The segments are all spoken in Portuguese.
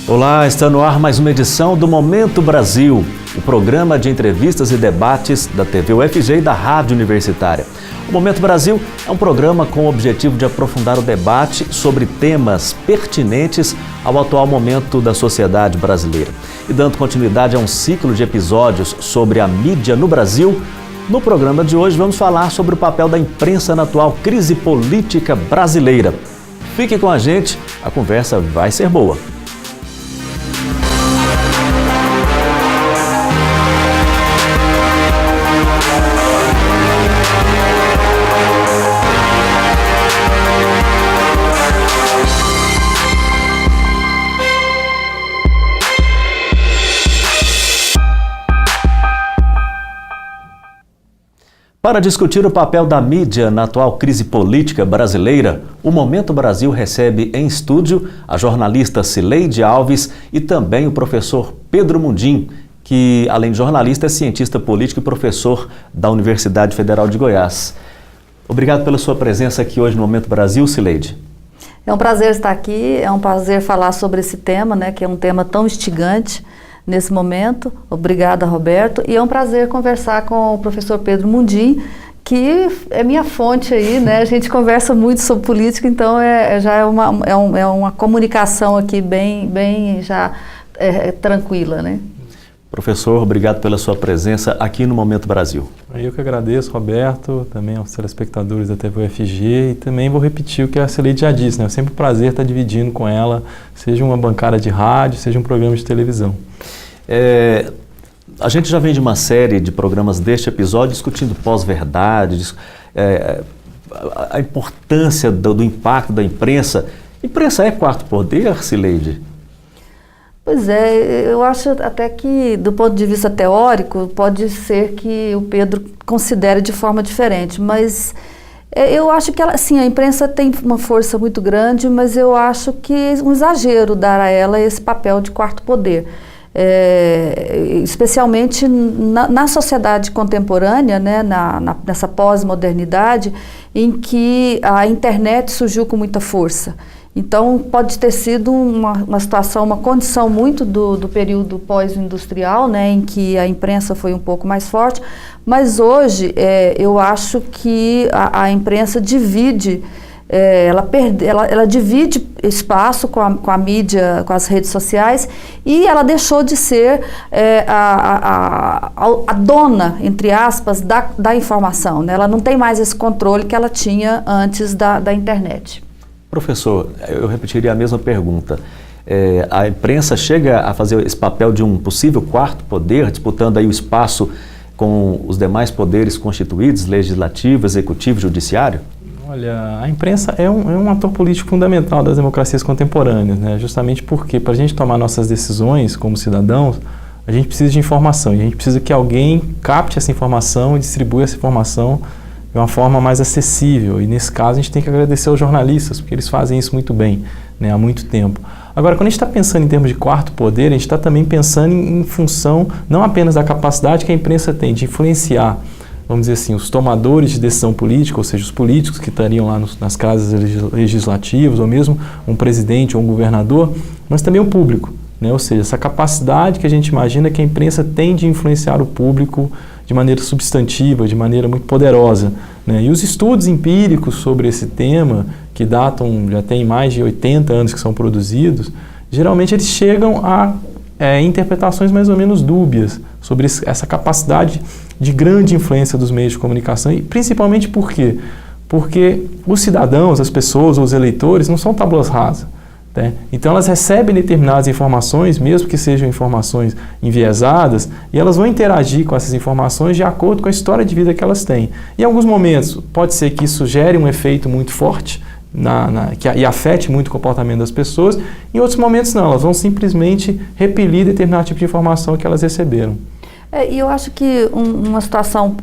Olá, está no ar mais uma edição do Momento Brasil, o programa de entrevistas e debates da TV UFG e da Rádio Universitária. O Momento Brasil é um programa com o objetivo de aprofundar o debate sobre temas pertinentes ao atual momento da sociedade brasileira. E dando continuidade a um ciclo de episódios sobre a mídia no Brasil, no programa de hoje vamos falar sobre o papel da imprensa na atual crise política brasileira. Fique com a gente, a conversa vai ser boa. Para discutir o papel da mídia na atual crise política brasileira, o Momento Brasil recebe em estúdio a jornalista Cileide Alves e também o professor Pedro Mundim, que, além de jornalista, é cientista político e professor da Universidade Federal de Goiás. Obrigado pela sua presença aqui hoje no Momento Brasil, Cileide. É um prazer estar aqui, é um prazer falar sobre esse tema, que é um tema tão instigante nesse momento. Obrigada, Roberto. E é um prazer conversar com o professor Pedro Mundim, que é minha fonte aí, A gente conversa muito sobre política, então já é uma comunicação aqui bem tranquila, Professor, obrigado pela sua presença aqui no Momento Brasil. Eu que agradeço, Roberto, também aos telespectadores da TV UFG, e também vou repetir o que a Cileide já disse, É sempre um prazer estar dividindo com ela, seja uma bancada de rádio, seja um programa de televisão. A gente já vem de uma série de programas deste episódio discutindo pós-verdade, a importância do impacto da imprensa. Imprensa é quarto poder, Cileide? Pois é, eu acho até que, do ponto de vista teórico, pode ser que o Pedro considere de forma diferente, mas eu acho que a imprensa tem uma força muito grande, mas eu acho que é um exagero dar a ela esse papel de quarto poder. Especialmente na sociedade contemporânea, nessa pós-modernidade, em que a internet surgiu com muita força. Então, pode ter sido uma situação, uma condição muito do período pós-industrial, em que a imprensa foi um pouco mais forte, mas hoje eu acho que a imprensa divide, ela divide espaço com a mídia, com as redes sociais, e ela deixou de ser a dona, entre aspas, da informação, Ela não tem mais esse controle que ela tinha antes da internet. Professor, eu repetiria a mesma pergunta. A imprensa chega a fazer esse papel de um possível quarto poder, disputando aí o espaço com os demais poderes constituídos, legislativo, executivo, judiciário? Olha, a imprensa é um ator político fundamental das democracias contemporâneas, Justamente porque, para a gente tomar nossas decisões como cidadãos, a gente precisa de informação, e a gente precisa que alguém capte essa informação e distribua essa informação de uma forma mais acessível, e nesse caso a gente tem que agradecer aos jornalistas, porque eles fazem isso muito bem, há muito tempo. Agora, quando a gente está pensando em termos de quarto poder, a gente está também pensando em função não apenas da capacidade que a imprensa tem de influenciar, vamos dizer assim, os tomadores de decisão política, ou seja, os políticos que estariam lá nas casas legislativas, ou mesmo um presidente ou um governador, mas também o público, Ou seja, essa capacidade que a gente imagina que a imprensa tem de influenciar o público de maneira substantiva, de maneira muito poderosa, E os estudos empíricos sobre esse tema, que datam, já tem mais de 80 anos que são produzidos, geralmente eles chegam a interpretações mais ou menos dúbias sobre essa capacidade de grande influência dos meios de comunicação, e principalmente por quê? Porque os cidadãos, as pessoas, os eleitores, não são tábuas rasas. Então elas recebem determinadas informações, mesmo que sejam informações enviesadas, e elas vão interagir com essas informações de acordo com a história de vida que elas têm. Em alguns momentos pode ser que isso gere um efeito muito forte e afete muito o comportamento das pessoas, em outros momentos não, elas vão simplesmente repelir determinado tipo de informação que elas receberam. E eu acho que uma situação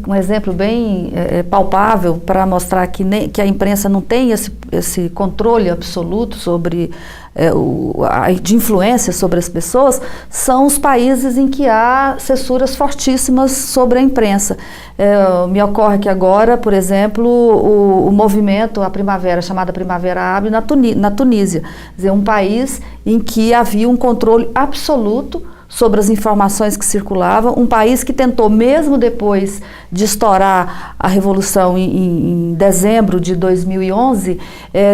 um exemplo bem palpável para mostrar que a imprensa não tem esse controle absoluto sobre de influência sobre as pessoas, são os países em que há censuras fortíssimas sobre a imprensa. Me ocorre que agora, por exemplo, o movimento, a primavera, chamada Primavera Árabe, na Tunísia, quer dizer, um país em que havia um controle absoluto sobre as informações que circulavam, um país que tentou, mesmo depois de estourar a Revolução em dezembro de 2011,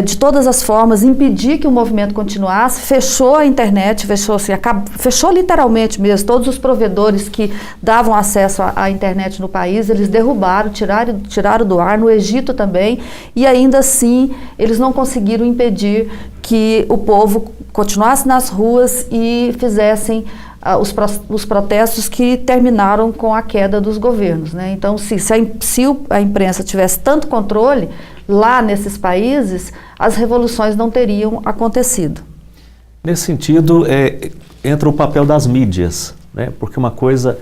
de todas as formas, impedir que o movimento continuasse, fechou a internet, fechou literalmente mesmo, todos os provedores que davam acesso à internet no país, eles derrubaram, tiraram do ar, no Egito também, e ainda assim eles não conseguiram impedir que o povo continuasse nas ruas e fizessem os protestos que terminaram com a queda dos governos, né? Então, se a imprensa tivesse tanto controle lá nesses países, as revoluções não teriam acontecido. Nesse sentido, entra o papel das mídias, né? Porque uma coisa,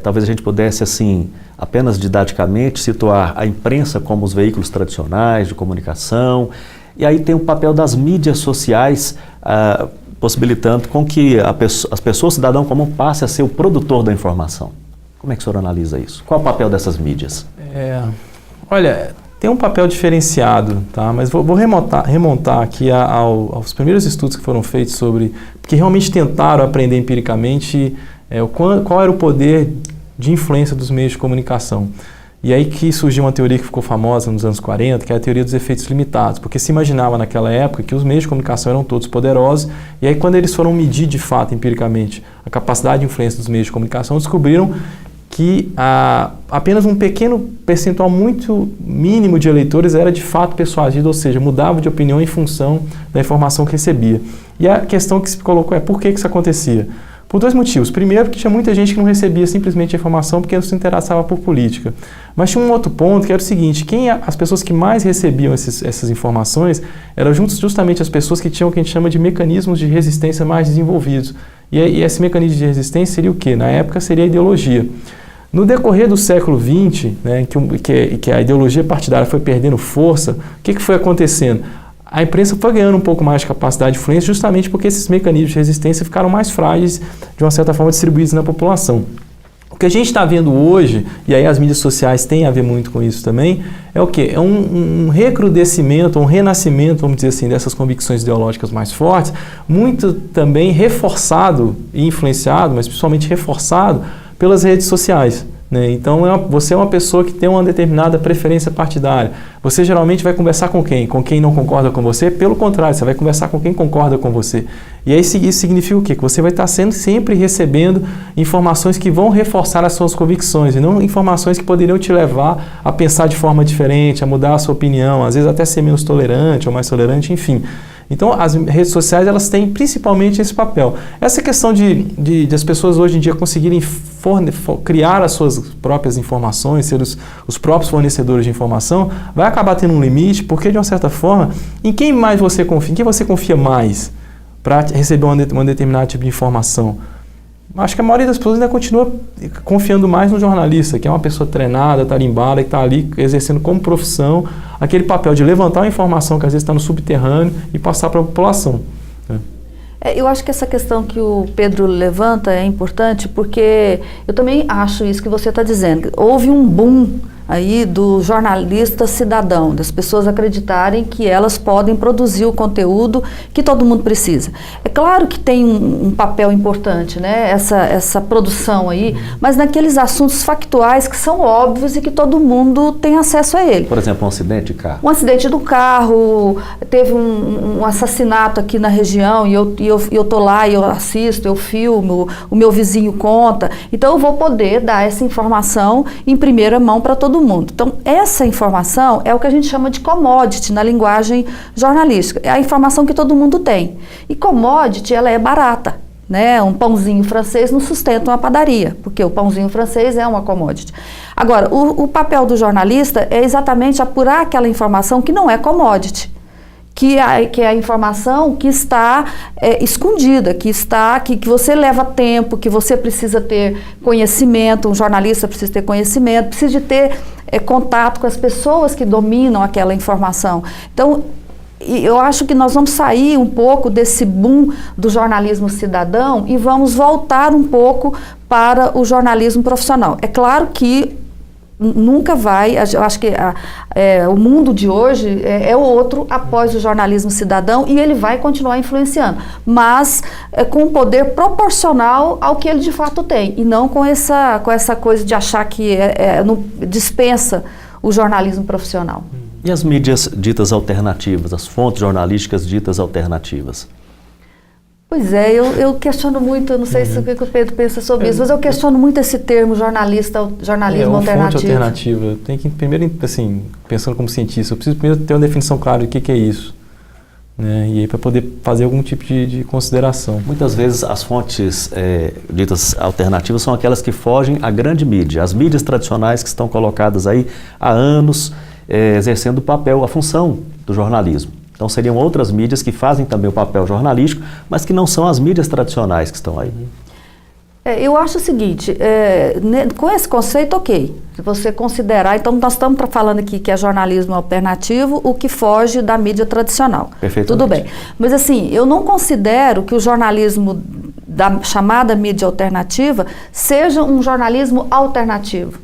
talvez a gente pudesse, assim, apenas didaticamente situar a imprensa como os veículos tradicionais de comunicação, e aí tem o papel das mídias sociais, possibilitando com que as pessoas, o cidadão comum, passe a ser o produtor da informação. Como é que o senhor analisa isso? Qual o papel dessas mídias? Olha, tem um papel diferenciado, tá? Mas vou remontar aqui aos primeiros estudos que foram feitos que realmente tentaram aprender empiricamente qual era o poder de influência dos meios de comunicação. E aí que surgiu uma teoria que ficou famosa nos anos 40, que é a teoria dos efeitos limitados, porque se imaginava naquela época que os meios de comunicação eram todos poderosos, e aí quando eles foram medir de fato, empiricamente, a capacidade de influência dos meios de comunicação, descobriram que apenas um pequeno percentual muito mínimo de eleitores era de fato persuadido, ou seja, mudava de opinião em função da informação que recebia. E a questão que se colocou é por que isso acontecia? Por dois motivos. Primeiro, que tinha muita gente que não recebia simplesmente a informação porque não se interessava por política. Mas tinha um outro ponto que era o seguinte, as pessoas que mais recebiam essas informações eram justamente as pessoas que tinham o que a gente chama de mecanismos de resistência mais desenvolvidos. E esse mecanismo de resistência seria o quê? Na época seria a ideologia. No decorrer do século XX, né, que a ideologia partidária foi perdendo força, o que foi acontecendo? A imprensa foi ganhando um pouco mais de capacidade de influência justamente porque esses mecanismos de resistência ficaram mais frágeis, de uma certa forma, distribuídos na população. O que a gente está vendo hoje, e aí as mídias sociais têm a ver muito com isso também, é o quê? É um recrudescimento, um renascimento, vamos dizer assim, dessas convicções ideológicas mais fortes, muito também reforçado e influenciado, mas principalmente reforçado pelas redes sociais. Então, você é uma pessoa que tem uma determinada preferência partidária. Você geralmente vai conversar com quem? Com quem não concorda com você? Pelo contrário, você vai conversar com quem concorda com você. E aí isso significa o quê? Que você vai estar sempre recebendo informações que vão reforçar as suas convicções e não informações que poderiam te levar a pensar de forma diferente, a mudar a sua opinião, às vezes até ser menos tolerante ou mais tolerante, enfim. Então, as redes sociais, elas têm principalmente esse papel. Essa questão de as pessoas hoje em dia conseguirem criar as suas próprias informações, ser os próprios fornecedores de informação, vai acabar tendo um limite, porque, de uma certa forma, em quem mais você confia? Em quem você confia mais para receber um determinado tipo de informação? Acho que a maioria das pessoas ainda continua confiando mais no jornalista, que é uma pessoa treinada, tarimbada, que está ali exercendo como profissão aquele papel de levantar uma informação que às vezes está no subterrâneo e passar para a população. Eu acho que essa questão que o Pedro levanta é importante, porque eu também acho isso que você está dizendo. Houve um boom aí do jornalista cidadão, das pessoas acreditarem que elas podem produzir o conteúdo que todo mundo precisa. É claro que tem um papel importante, né, essa produção aí, mas naqueles assuntos factuais que são óbvios e que todo mundo tem acesso a ele. Por exemplo, um acidente de carro. Um acidente do carro, teve um assassinato aqui na região e eu tô lá e eu assisto, eu filmo, o meu vizinho conta, então eu vou poder dar essa informação em primeira mão para todo mundo. Então, essa informação é o que a gente chama de commodity na linguagem jornalística. É a informação que todo mundo tem. E commodity, ela é barata, né? Um pãozinho francês não sustenta uma padaria, porque o pãozinho francês é uma commodity. Agora, o papel do jornalista é exatamente apurar aquela informação que não é commodity, que é a informação que está escondida, que você leva tempo, que você precisa ter conhecimento, um jornalista precisa ter conhecimento, precisa de ter contato com as pessoas que dominam aquela informação. Então, eu acho que nós vamos sair um pouco desse boom do jornalismo cidadão e vamos voltar um pouco para o jornalismo profissional. É claro que nunca vai, eu acho que o mundo de hoje é outro após o jornalismo cidadão e ele vai continuar influenciando, mas com um poder proporcional ao que ele de fato tem e não com essa coisa de achar que não dispensa o jornalismo profissional. E as mídias ditas alternativas, as fontes jornalísticas ditas alternativas? Pois é, eu questiono muito, eu não sei se o que o Pedro pensa sobre isso, mas eu questiono muito esse termo jornalismo alternativo. Fonte alternativa. Tem que, primeiro, assim, pensando como cientista, eu preciso primeiro ter uma definição clara do que é isso. Né? E aí para poder fazer algum tipo de consideração. Muitas vezes as fontes ditas alternativas são aquelas que fogem à grande mídia, as mídias tradicionais que estão colocadas aí há anos, exercendo o papel, a função do jornalismo. Então seriam outras mídias que fazem também o papel jornalístico, mas que não são as mídias tradicionais que estão aí. Eu acho o seguinte, com esse conceito, ok, se você considerar, então nós estamos falando aqui que é jornalismo alternativo, o que foge da mídia tradicional. Perfeitamente. Tudo bem, mas assim, eu não considero que o jornalismo da chamada mídia alternativa seja um jornalismo alternativo.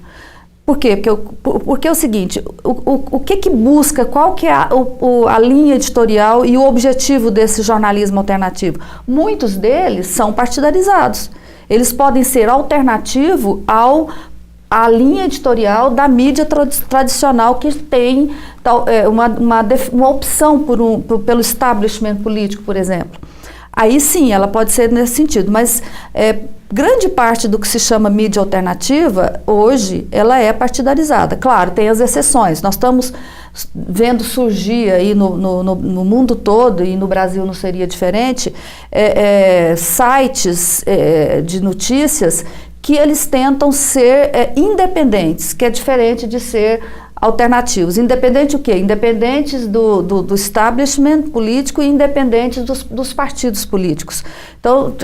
Por quê? Porque é o seguinte, o que busca, qual que é a linha editorial e o objetivo desse jornalismo alternativo? Muitos deles são partidarizados. Eles podem ser alternativo à linha editorial da mídia tradicional que tem uma opção pelo establishment político, por exemplo. Aí sim, ela pode ser nesse sentido, mas grande parte do que se chama mídia alternativa, hoje, ela é partidarizada. Claro, tem as exceções. Nós estamos vendo surgir aí no mundo todo, e no Brasil não seria diferente, sites de notícias que eles tentam ser independentes, que é diferente de ser alternativos. Independente o quê? Independentes do establishment político e independentes dos partidos políticos. Então,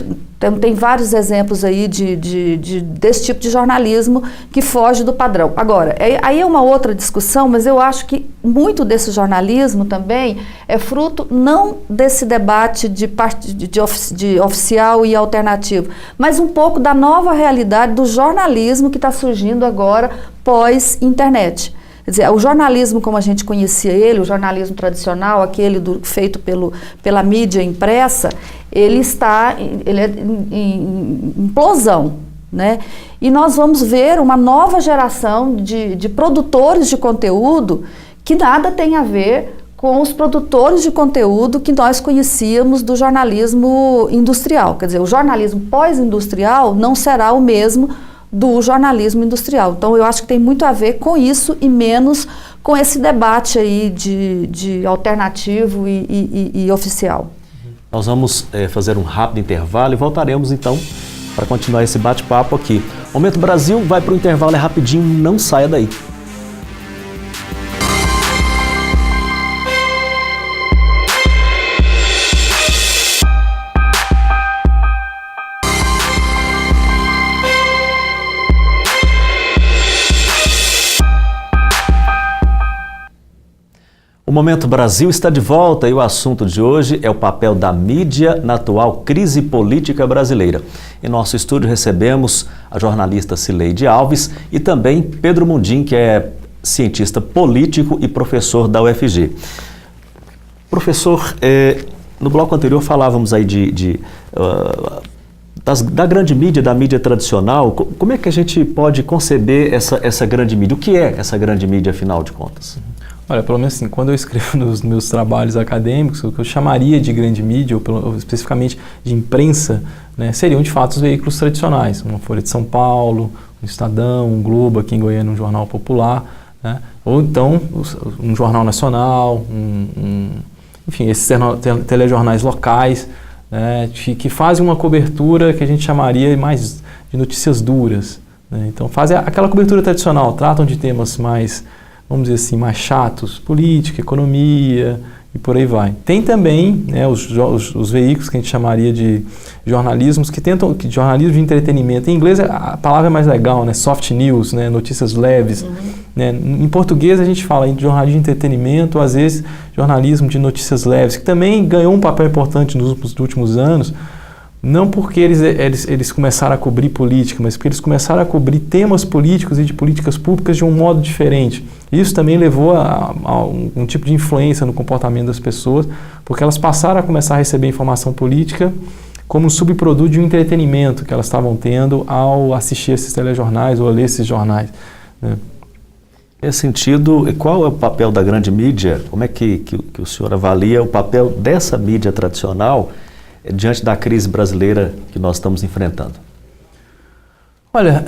tem vários exemplos aí desse tipo de jornalismo que foge do padrão. Agora, aí é uma outra discussão, mas eu acho que muito desse jornalismo também é fruto não desse debate de oficial e alternativo, mas um pouco da nova realidade do jornalismo que está surgindo agora pós-internet. Quer dizer, o jornalismo como a gente conhecia ele, o jornalismo tradicional, aquele feito pela mídia impressa, ele é em implosão, né? E nós vamos ver uma nova geração de produtores de conteúdo que nada tem a ver com os produtores de conteúdo que nós conhecíamos do jornalismo industrial. Quer dizer, o jornalismo pós-industrial não será o mesmo do jornalismo industrial. Então, eu acho que tem muito a ver com isso e menos com esse debate aí de alternativo e oficial. Nós vamos fazer um rápido intervalo e voltaremos, então, para continuar esse bate-papo aqui. Momento Brasil vai para o intervalo, é rapidinho, não saia daí. O Momento Brasil está de volta e o assunto de hoje é o papel da mídia na atual crise política brasileira. Em nosso estúdio recebemos a jornalista Cileide Alves e também Pedro Mundim, que é cientista político e professor da UFG. Professor, no bloco anterior falávamos aí da grande mídia, da mídia tradicional. Como é que a gente pode conceber essa grande mídia? O que é essa grande mídia, afinal de contas? Olha, pelo menos assim, quando eu escrevo nos meus trabalhos acadêmicos, o que eu chamaria de grande mídia, ou especificamente de imprensa, né, seriam de fato os veículos tradicionais, uma Folha de São Paulo, um Estadão, um Globo, aqui em Goiânia, um jornal popular, né, ou então um jornal nacional, enfim, esses telejornais locais, né, que fazem uma cobertura que a gente chamaria mais de notícias duras. Né, então fazem aquela cobertura tradicional, tratam de temas mais, vamos dizer assim, mais chatos, política, economia, e por aí vai. Tem também, né, os veículos que a gente chamaria de jornalismos que tentam, jornalismo de entretenimento. Em inglês a palavra é mais legal, né, soft news, né, notícias leves. Né? Em português a gente fala de jornalismo de entretenimento, ou às vezes jornalismo de notícias leves, que também ganhou um papel importante nos últimos anos, não porque eles começaram a cobrir política, mas porque eles começaram a cobrir temas políticos e de políticas públicas de um modo diferente. Isso também levou a um tipo de influência no comportamento das pessoas, porque elas passaram a começar a receber informação política como um subproduto de um entretenimento que elas estavam tendo ao assistir esses telejornais ou a ler esses jornais, né? Nesse sentido, qual é o papel da grande mídia? Como é que o senhor avalia o papel dessa mídia tradicional diante da crise brasileira que nós estamos enfrentando? Olha,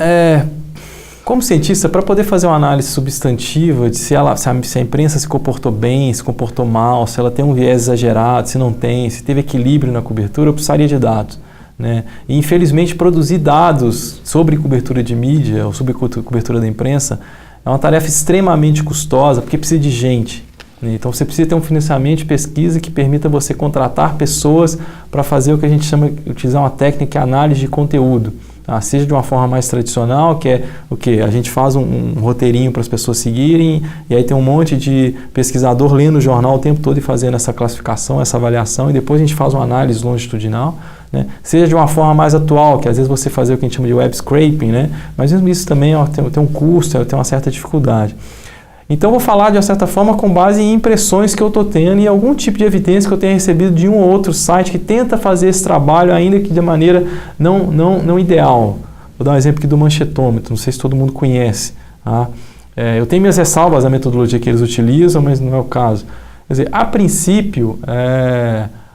como cientista, para poder fazer uma análise substantiva de se a imprensa se comportou bem, se comportou mal, se ela tem um viés exagerado, se não tem, se teve equilíbrio na cobertura, eu precisaria de dados, né? E, infelizmente, produzir dados sobre cobertura de mídia ou sobre cobertura da imprensa é uma tarefa extremamente custosa, porque precisa de gente. Então você precisa ter um financiamento de pesquisa que permita você contratar pessoas para fazer o que a gente chama, utilizar uma técnica de análise de conteúdo. Seja de uma forma mais tradicional, que é o quê? A gente faz um roteirinho para as pessoas seguirem, e aí tem um monte de pesquisador lendo o jornal o tempo todo e fazendo essa classificação, essa avaliação, e depois a gente faz uma análise longitudinal, né? Seja de uma forma mais atual, que às vezes você fazer o que a gente chama de web scraping, né? Mas isso também tem um custo, tem uma certa dificuldade. Então, vou falar de uma certa forma com base em impressões que eu estou tendo e algum tipo de evidência que eu tenha recebido de um ou outro site que tenta fazer esse trabalho, ainda que de maneira não ideal. Vou dar um exemplo aqui do manchetômetro, não sei se todo mundo conhece. Tá? Eu tenho minhas ressalvas à metodologia que eles utilizam, mas não é o caso. Quer dizer, a princípio,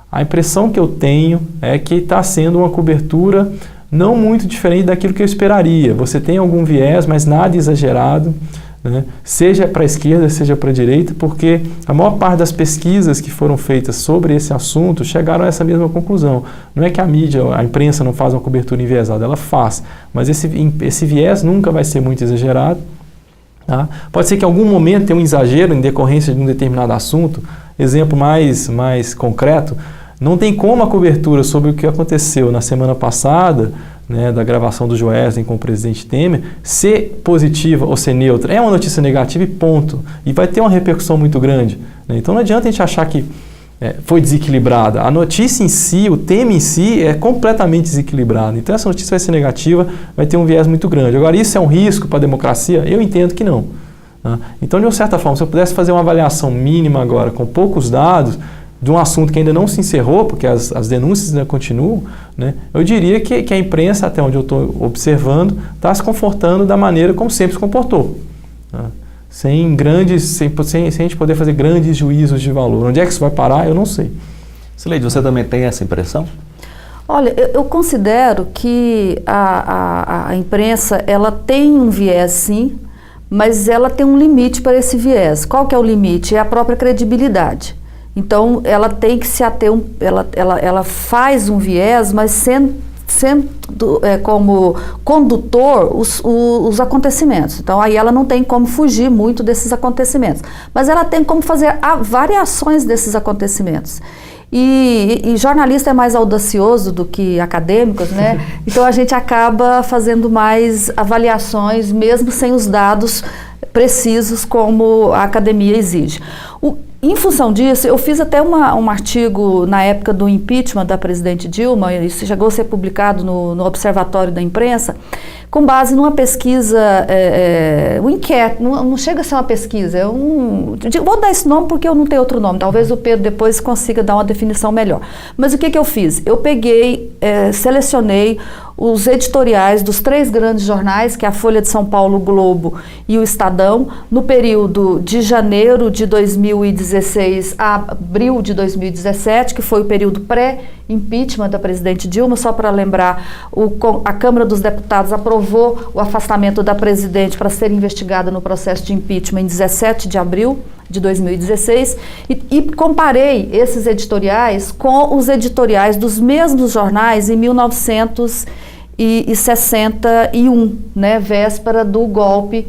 a impressão que eu tenho é que está sendo uma cobertura não muito diferente daquilo que eu esperaria. Você tem algum viés, mas nada exagerado, né? Seja para a esquerda, seja para a direita, porque a maior parte das pesquisas que foram feitas sobre esse assunto chegaram a essa mesma conclusão. Não é que a mídia, a imprensa não faz uma cobertura enviesada, ela faz, mas esse viés nunca vai ser muito exagerado. Tá? Pode ser que em algum momento tenha um exagero em decorrência de um determinado assunto. Exemplo mais concreto, não tem como a cobertura sobre o que aconteceu na semana passada, né, da gravação do Joesley com o presidente Temer, ser positiva ou ser neutra. É uma notícia negativa e ponto. E vai ter uma repercussão muito grande, né? Então não adianta a gente achar que foi desequilibrada. A notícia em si, o tema em si é completamente desequilibrado. Então essa notícia vai ser negativa, vai ter um viés muito grande. Agora, isso é um risco para a democracia? Eu entendo que não. Tá? Então, de uma certa forma, se eu pudesse fazer uma avaliação mínima agora, com poucos dados, de um assunto que ainda não se encerrou, porque as denúncias ainda continuam, né, eu diria que a imprensa, até onde eu estou observando, está se comportando da maneira como sempre se comportou. Tá? Sem a gente poder fazer grandes juízos de valor. Onde é que isso vai parar, eu não sei. Sileide, você também tem essa impressão? Olha, eu considero que a imprensa ela tem um viés, sim, mas ela tem um limite para esse viés. Qual que é o limite? É a própria credibilidade. Então, ela tem que se ater, ela faz um viés, mas sendo como condutor os acontecimentos. Então, aí ela não tem como fugir muito desses acontecimentos, mas ela tem como fazer variações desses acontecimentos. E jornalista é mais audacioso do que acadêmicos, né? Então, a gente acaba fazendo mais avaliações, mesmo sem os dados precisos como a academia exige. Em função disso, eu fiz até um artigo na época do impeachment da presidente Dilma, isso chegou a ser publicado no Observatório da Imprensa, com base numa pesquisa, um inquérito, não chega a ser uma pesquisa, vou dar esse nome porque eu não tenho outro nome, talvez o Pedro depois consiga dar uma definição melhor. Mas o que eu fiz? Eu peguei, selecionei os editoriais dos 3 grandes jornais, que é a Folha de São Paulo, o Globo e o Estadão, no período de janeiro de 2016 a abril de 2017, que foi o período pré-impeachment da presidente Dilma. Só para lembrar, a Câmara dos Deputados aprovou o afastamento da presidente para ser investigada no processo de impeachment em 17 de abril de 2016 e comparei esses editoriais com os editoriais dos mesmos jornais em 1961, né, véspera do golpe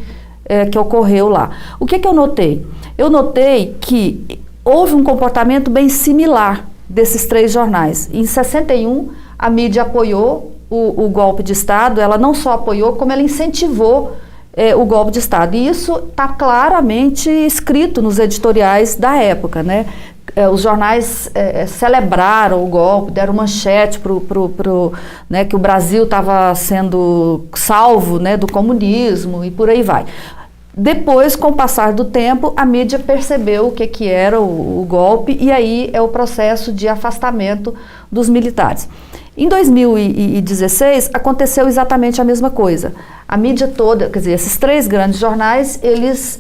que ocorreu lá. O que eu notei? Eu notei que houve um comportamento bem similar desses 3 jornais. Em 61, a mídia apoiou o golpe de Estado, ela não só apoiou, como ela incentivou o golpe de Estado. E isso está claramente escrito nos editoriais da época, né? Os jornais celebraram o golpe, deram manchete né, que o Brasil estava sendo salvo, né, do comunismo e por aí vai. Depois, com o passar do tempo, a mídia percebeu o que era o golpe e aí é o processo de afastamento dos militares. Em 2016, aconteceu exatamente a mesma coisa. A mídia toda, quer dizer, esses 3 grandes jornais, eles,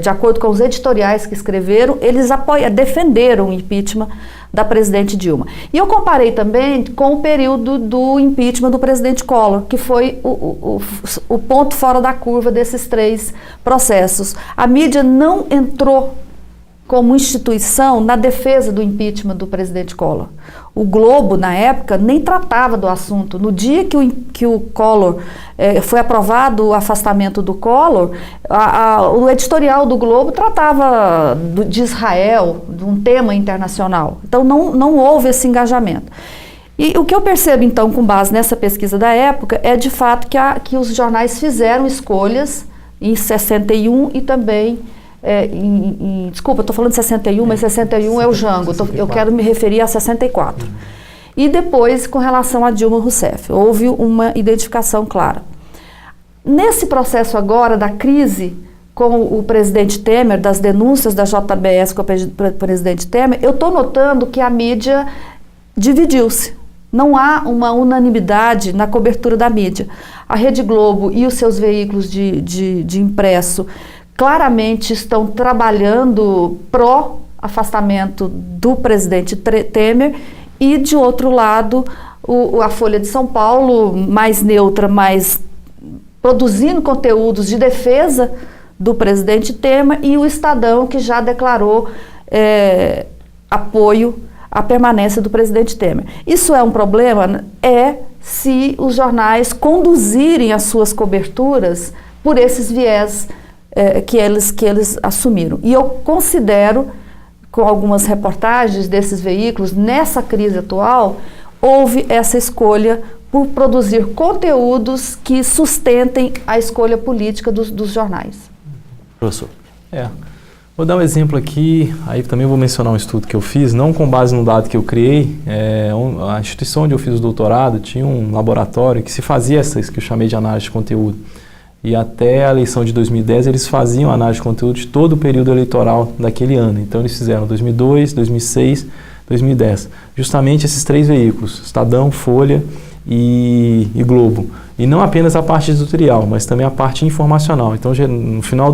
de acordo com os editoriais que escreveram, eles defenderam o impeachment da presidente Dilma. E eu comparei também com o período do impeachment do presidente Collor, que foi o ponto fora da curva desses 3 processos. A mídia não entrou como instituição na defesa do impeachment do presidente Collor. O Globo, na época, nem tratava do assunto. No dia que o Collor foi aprovado o afastamento do Collor, o editorial do Globo tratava de Israel, de um tema internacional. Então, não houve esse engajamento. E o que eu percebo, então, com base nessa pesquisa da época, é de fato que os jornais fizeram escolhas em 61 e também... desculpa, estou falando de 61, mas 61 é o Jango, eu quero me referir a 64. E depois, com relação a Dilma Rousseff, houve uma identificação clara. Nesse processo agora da crise com o presidente Temer, das denúncias da JBS com o presidente Temer, eu estou notando que a mídia dividiu-se. Não há uma unanimidade na cobertura da mídia. A Rede Globo e os seus veículos de impresso claramente estão trabalhando pró-afastamento do presidente Temer e, de outro lado, a Folha de São Paulo, mais neutra, mais produzindo conteúdos de defesa do presidente Temer, e o Estadão, que já declarou apoio à permanência do presidente Temer. Isso é um problema? Se os jornais conduzirem as suas coberturas por esses viés que eles assumiram. E eu considero, com algumas reportagens desses veículos, nessa crise atual, houve essa escolha por produzir conteúdos que sustentem a escolha política dos jornais. Professor. Vou dar um exemplo aqui, aí também vou mencionar um estudo que eu fiz, não com base no dado que eu criei. A instituição onde eu fiz o doutorado tinha um laboratório que se fazia essas que eu chamei de análise de conteúdo. E até a eleição de 2010 eles faziam análise de conteúdo de todo o período eleitoral daquele ano. Então eles fizeram 2002, 2006, 2010. Justamente esses 3 veículos, Estadão, Folha e Globo. E não apenas a parte editorial, mas também a parte informacional. Então no final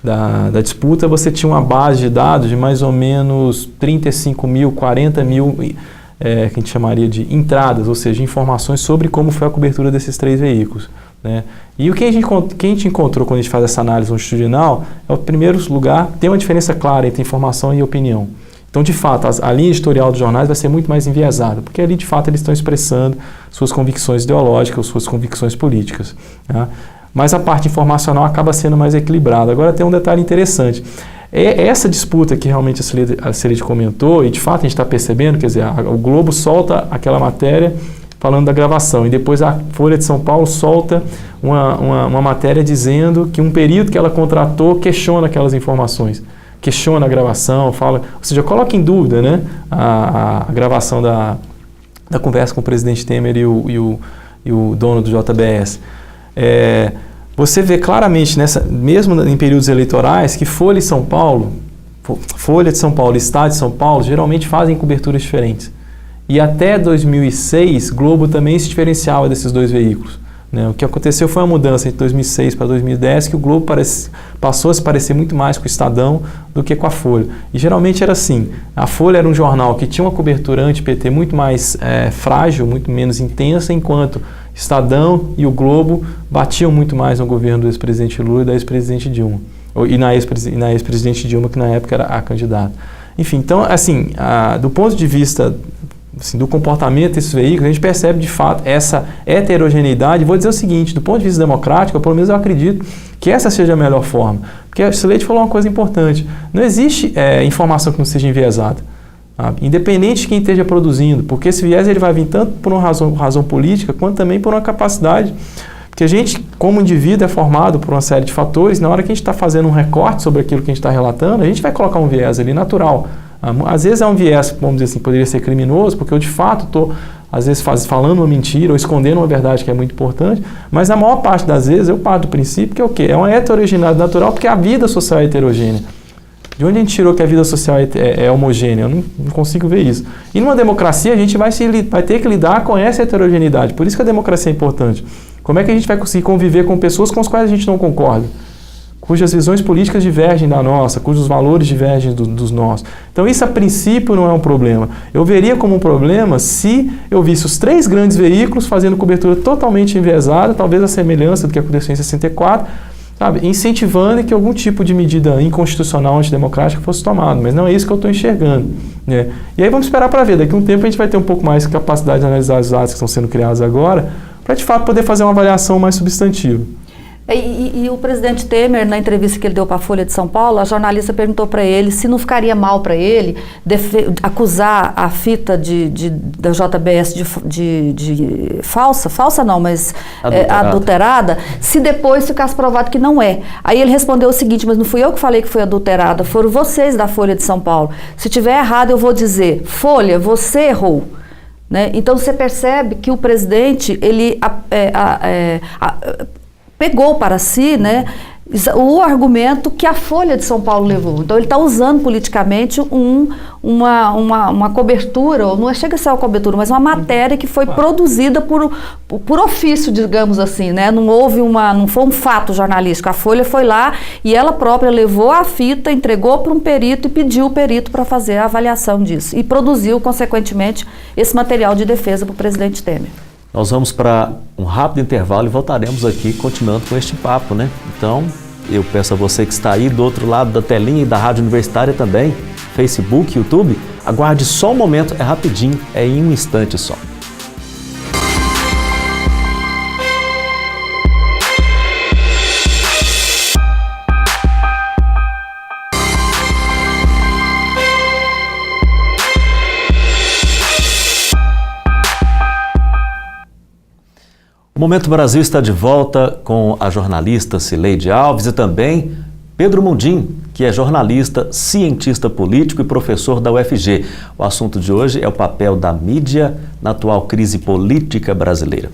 da disputa você tinha uma base de dados de mais ou menos 35 mil, 40 mil, que a gente chamaria de entradas, ou seja, informações sobre como foi a cobertura desses 3 veículos. Né? E o que a gente encontrou quando a gente faz essa análise longitudinal é, em primeiro lugar, tem uma diferença clara entre informação e opinião. Então, de fato, a linha editorial dos jornais vai ser muito mais enviesada, porque ali, de fato, eles estão expressando suas convicções ideológicas, suas convicções políticas. Tá? Mas a parte informacional acaba sendo mais equilibrada. Agora, tem um detalhe interessante. Essa disputa que realmente a Celide comentou, e de fato a gente está percebendo, quer dizer, o Globo solta aquela matéria falando da gravação, e depois a Folha de São Paulo solta uma matéria dizendo que um período que ela contratou questiona aquelas informações, questiona a gravação, fala, ou seja, coloca em dúvida, né, a gravação da conversa com o presidente Temer e o dono do JBS. Você vê claramente, mesmo em períodos eleitorais, que Folha de São Paulo e Estado de São Paulo geralmente fazem coberturas diferentes. E até 2006, Globo também se diferenciava desses 2 veículos. Né? O que aconteceu foi uma mudança entre 2006 para 2010, que o Globo passou a se parecer muito mais com o Estadão do que com a Folha. E geralmente era assim, a Folha era um jornal que tinha uma cobertura anti-PT muito mais frágil, muito menos intensa, enquanto Estadão e o Globo batiam muito mais no governo do ex-presidente Lula e da ex-presidente Dilma. E na ex-presidente Dilma, que na época era a candidata. Enfim, então, assim, do ponto de vista assim, do comportamento desses veículos, a gente percebe de fato essa heterogeneidade. Vou dizer o seguinte, do ponto de vista democrático, pelo menos eu acredito que essa seja a melhor forma. Porque a Sileide falou uma coisa importante, não existe informação que não seja enviesada, sabe? Independente de quem esteja produzindo, porque esse viés ele vai vir tanto por uma razão política, quanto também por uma capacidade. Porque a gente, como indivíduo, é formado por uma série de fatores, na hora que a gente está fazendo um recorte sobre aquilo que a gente está relatando, a gente vai colocar um viés ali natural. Às vezes é um viés, vamos dizer assim, poderia ser criminoso, porque eu de fato estou, às vezes, falando uma mentira ou escondendo uma verdade que é muito importante, mas na maior parte das vezes eu parto do princípio que é o quê? É uma heterogeneidade natural, porque a vida social é heterogênea. De onde a gente tirou que a vida social é homogênea? Eu não consigo ver isso. E numa democracia a gente vai ter que lidar com essa heterogeneidade, por isso que a democracia é importante. Como é que a gente vai conseguir conviver com pessoas com as quais a gente não concorda? Cujas visões políticas divergem da nossa, cujos valores divergem dos nossos. Então isso a princípio não é um problema. Eu veria como um problema se eu visse os 3 grandes veículos fazendo cobertura totalmente enviesada, talvez a semelhança do que aconteceu em 64, sabe, incentivando que algum tipo de medida inconstitucional antidemocrática fosse tomada, mas não é isso que eu estou enxergando, né? E aí vamos esperar para ver, daqui a um tempo a gente vai ter um pouco mais de capacidade de analisar os dados que estão sendo criados agora, para de fato poder fazer uma avaliação mais substantiva. E o presidente Temer, na entrevista que ele deu para a Folha de São Paulo, a jornalista perguntou para ele se não ficaria mal para ele acusar a fita da JBS de falsa não, mas adulterada, se depois ficasse provado que não é. Aí ele respondeu o seguinte, mas não fui eu que falei que foi adulterada, foram vocês da Folha de São Paulo. Se tiver errado eu vou dizer, Folha, você errou. Né? Então você percebe que o presidente, ele pegou para si, né, o argumento que a Folha de São Paulo levou. Então ele está usando politicamente uma cobertura, ou não chega a ser uma cobertura, mas uma matéria que foi produzida por ofício, digamos assim, né? Não foi um fato jornalístico. A Folha foi lá e ela própria levou a fita, entregou para um perito e pediu o perito para fazer a avaliação disso. E produziu, consequentemente, esse material de defesa para o presidente Temer. Nós vamos para um rápido intervalo e voltaremos aqui continuando com este papo, né? Então, eu peço a você que está aí do outro lado da telinha e da Rádio Universitária também, Facebook, YouTube, aguarde só um momento, é rapidinho, é em um instante só. O Momento Brasil está de volta com a jornalista Sileide Alves e também Pedro Mundim, que é jornalista, cientista político e professor da UFG. O assunto de hoje é o papel da mídia na atual crise política brasileira.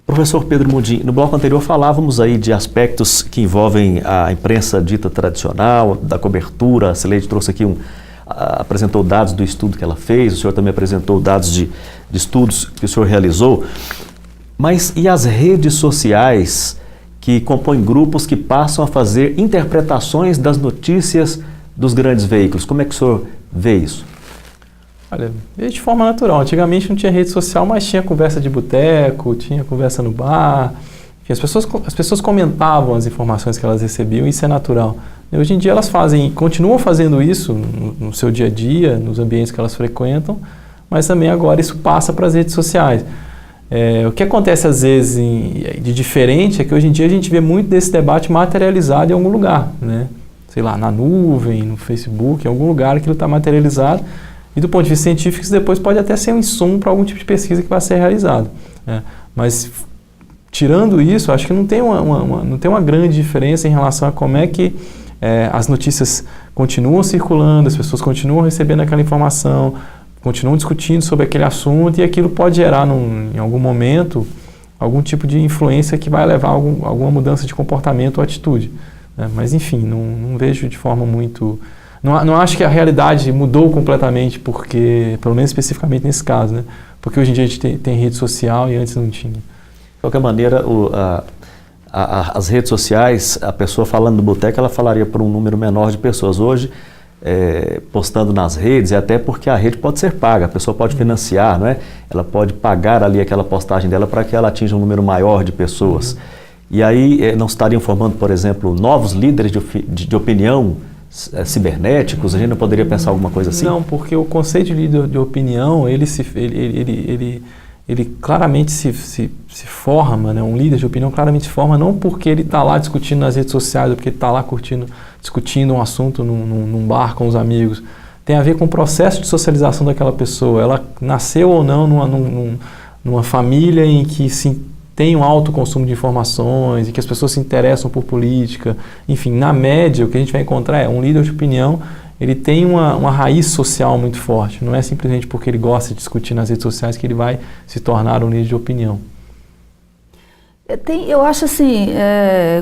Professor Pedro Mundim, no bloco anterior falávamos aí de aspectos que envolvem a imprensa dita tradicional, da cobertura. A Sileide trouxe aqui apresentou dados do estudo que ela fez, o senhor também apresentou dados de estudos que o senhor realizou. Mas e as redes sociais que compõem grupos que passam a fazer interpretações das notícias dos grandes veículos? Como é que o senhor vê isso? Olha, vejo de forma natural. Antigamente não tinha rede social, mas tinha conversa de boteco, tinha conversa no bar. Enfim, as pessoas comentavam as informações que elas recebiam e isso é natural. E hoje em dia elas continuam fazendo isso no seu dia a dia, nos ambientes que elas frequentam, mas também agora isso passa para as redes sociais. O que acontece às vezes de diferente é que hoje em dia a gente vê muito desse debate materializado em algum lugar, né? Sei lá, na nuvem, no Facebook, em algum lugar aquilo está materializado e do ponto de vista científico isso depois pode até ser um insumo para algum tipo de pesquisa que vai ser realizado, né? Mas tirando isso, acho que não tem uma grande diferença em relação a como é que as notícias continuam circulando, as pessoas continuam recebendo aquela informação, continuam discutindo sobre aquele assunto e aquilo pode gerar, em algum momento, algum tipo de influência que vai levar a alguma mudança de comportamento ou atitude, né? Mas, enfim, não vejo de forma muito... Não acho que a realidade mudou completamente, porque, pelo menos especificamente nesse caso, né? Porque hoje em dia a gente tem rede social e antes não tinha. De qualquer maneira, as redes sociais, a pessoa falando no boteco, ela falaria para um número menor de pessoas. Hoje, postando nas redes, e até porque a rede pode ser paga, a pessoa pode financiar, não é? Ela pode pagar ali aquela postagem dela para que ela atinja um número maior de pessoas. E aí não estariam formando, por exemplo, novos líderes de opinião cibernéticos? A gente não poderia pensar alguma coisa assim? Não, porque o conceito de líder de opinião, ele claramente se forma, né? Um líder de opinião claramente se forma não porque ele está lá discutindo nas redes sociais, ou porque ele está lá discutindo um assunto num bar com os amigos. Tem a ver com o processo de socialização daquela pessoa. Ela nasceu ou não numa família em que tem um alto consumo de informações, em que as pessoas se interessam por política. Enfim, na média, o que a gente vai encontrar é um líder de opinião. Ele tem uma raiz social muito forte. Não é simplesmente porque ele gosta de discutir nas redes sociais que ele vai se tornar um líder de opinião. Eu acho assim,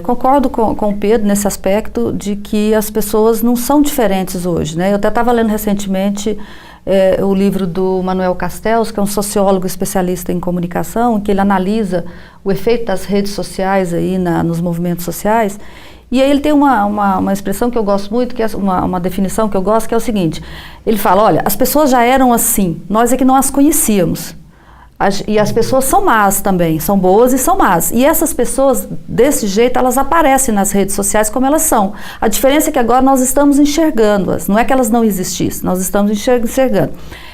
concordo com o Pedro nesse aspecto de que as pessoas não são diferentes hoje, né? Eu até estava lendo recentemente o livro do Manuel Castells, que é um sociólogo especialista em comunicação, que ele analisa o efeito das redes sociais aí nos movimentos sociais. E aí ele tem uma expressão que eu gosto muito, que é uma definição que eu gosto, que é o seguinte: ele fala, olha, as pessoas já eram assim, nós é que não as conhecíamos. E as pessoas são más também, são boas e são más. E essas pessoas, desse jeito, elas aparecem nas redes sociais como elas são. A diferença é que agora nós estamos enxergando-as, não é que elas não existissem, nós estamos enxergando.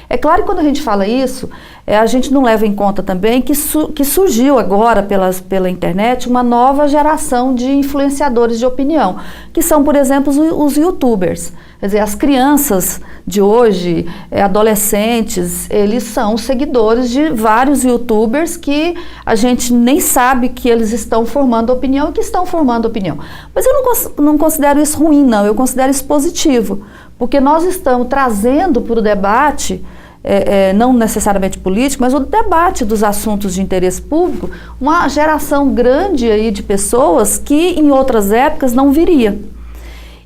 É claro que quando a gente fala isso, a gente não leva em conta também que surgiu agora pela internet uma nova geração de influenciadores de opinião, que são, por exemplo, os youtubers. Quer dizer, as crianças de hoje, adolescentes, eles são seguidores de vários youtubers que a gente nem sabe que eles estão formando opinião e que estão formando opinião. Mas eu não considero isso ruim, não. Eu considero isso positivo, porque nós estamos trazendo para o debate, não necessariamente político, mas o debate dos assuntos de interesse público, uma geração grande aí de pessoas que em outras épocas não viria.